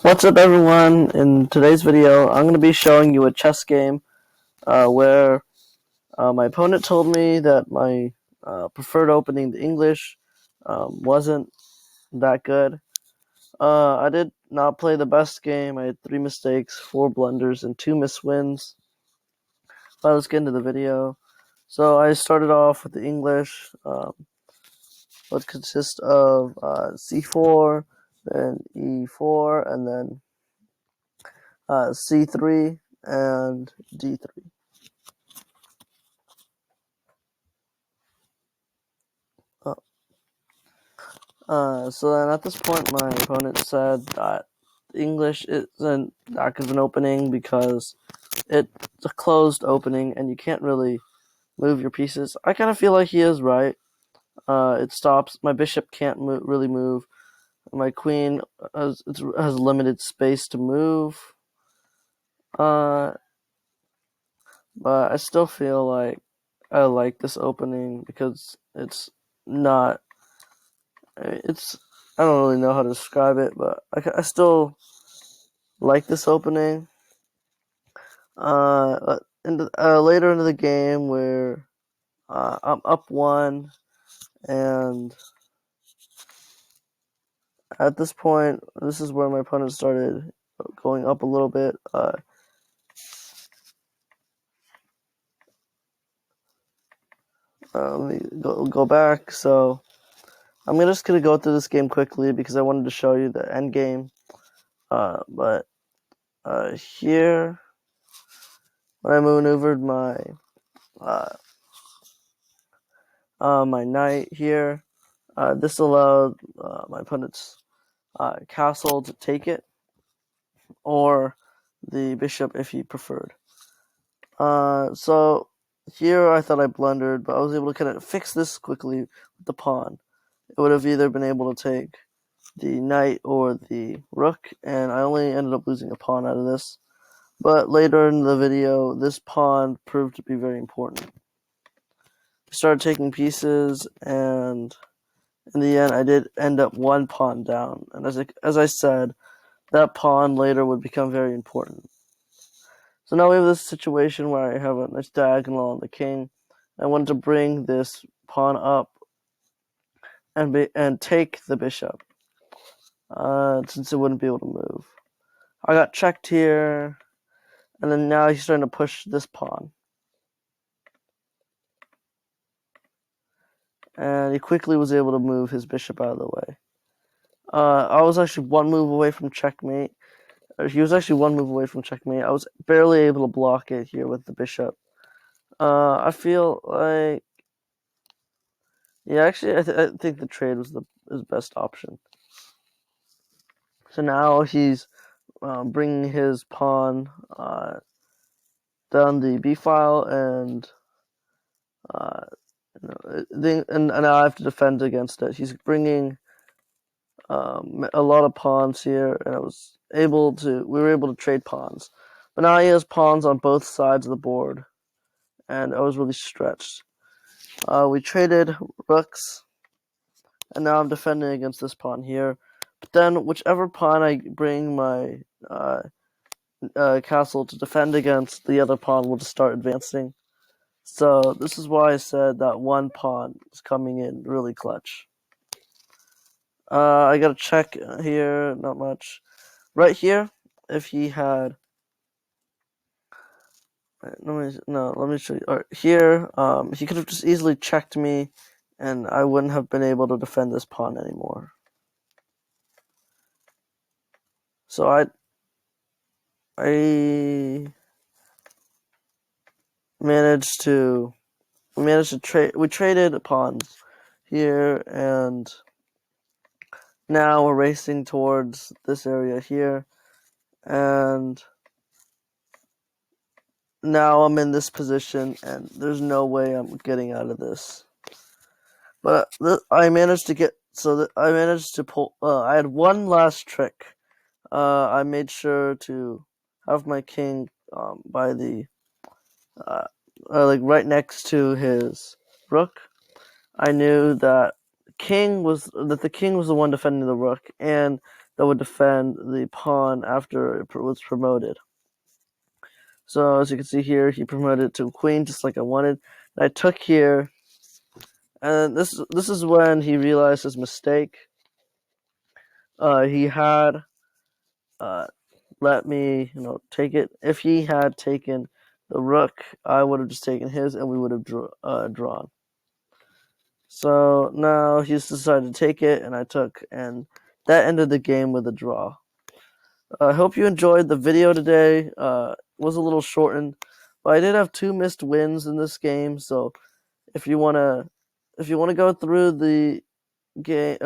What's up, everyone? In today's video, I'm going to be showing you a chess game where my opponent told me that my preferred opening, the English, wasn't that good. I did not play the best game. I had 3 mistakes, 4 blunders, and 2 missed wins. But let's get into the video. So I started off with the English, which consists of c4, then e4, and then c3 and d3. So then at this point, my opponent said that English isn't that good of an opening because it's a closed opening and you can't really move your pieces. I kind of feel like he is right. It stops. My bishop can't really move. My queen has limited space to move. But I still feel like I like this opening because it's not. I don't really know how to describe it, but I still like this opening. Later into the game where I'm up 1, and at this point, this is where my opponent started going up a little bit. Let me go back. So I'm just gonna go through this game quickly because I wanted to show you the end game. But here, when I maneuvered my my knight here, this allowed my opponent's castle to take it, or the bishop if he preferred. So here I thought I blundered, but I was able to kind of fix this quickly with the pawn. It would have either been able to take the knight or the rook, and I only ended up losing a pawn out of this. But later in the video, this pawn proved to be very important. We started taking pieces, and in the end, I did end up 1 pawn down. And as I said, that pawn later would become very important. So now we have this situation where I have a nice diagonal on the king. I wanted to bring this pawn up and take the bishop, since it wouldn't be able to move. I got checked here, and then now he's starting to push this pawn. And he quickly was able to move his bishop out of the way. I was actually 1 move away from checkmate. He was actually 1 move away from checkmate. I was barely able to block it here with the bishop. I feel like, yeah, actually, I think the trade was his best option. So now he's bringing his pawn down the b file, and and now I have to defend against it. He's bringing a lot of pawns here, and we were able to trade pawns. But now he has pawns on both sides of the board, and I was really stretched. We traded rooks, and now I'm defending against this pawn here. But then whichever pawn I bring my castle to defend against, the other pawn will just start advancing. So this is why I said that 1 pawn is coming in really clutch. I got a check here, not much. Right here, if he had, let me show you. Right, here, he could have just easily checked me, and I wouldn't have been able to defend this pawn anymore. So I managed to trade. We traded pawns here, and now we're racing towards this area here, and now I'm in this position, and there's no way I'm getting out of this. But I managed to get, I managed to pull, I had 1 last trick. I made sure to have my king by the, like right next to his rook. I knew that the king was the one defending the rook, and that would defend the pawn after it was promoted. So as you can see here, he promoted to queen just like I wanted. And I took here, and this is when he realized his mistake. He had let me take it. If he had taken the rook, I would have just taken his, and we would have drawn. So now he's decided to take it, and I took, and that ended the game with a draw. I hope you enjoyed the video today. It was a little shortened, but I did have 2 missed wins in this game. So if you wanna go through the game,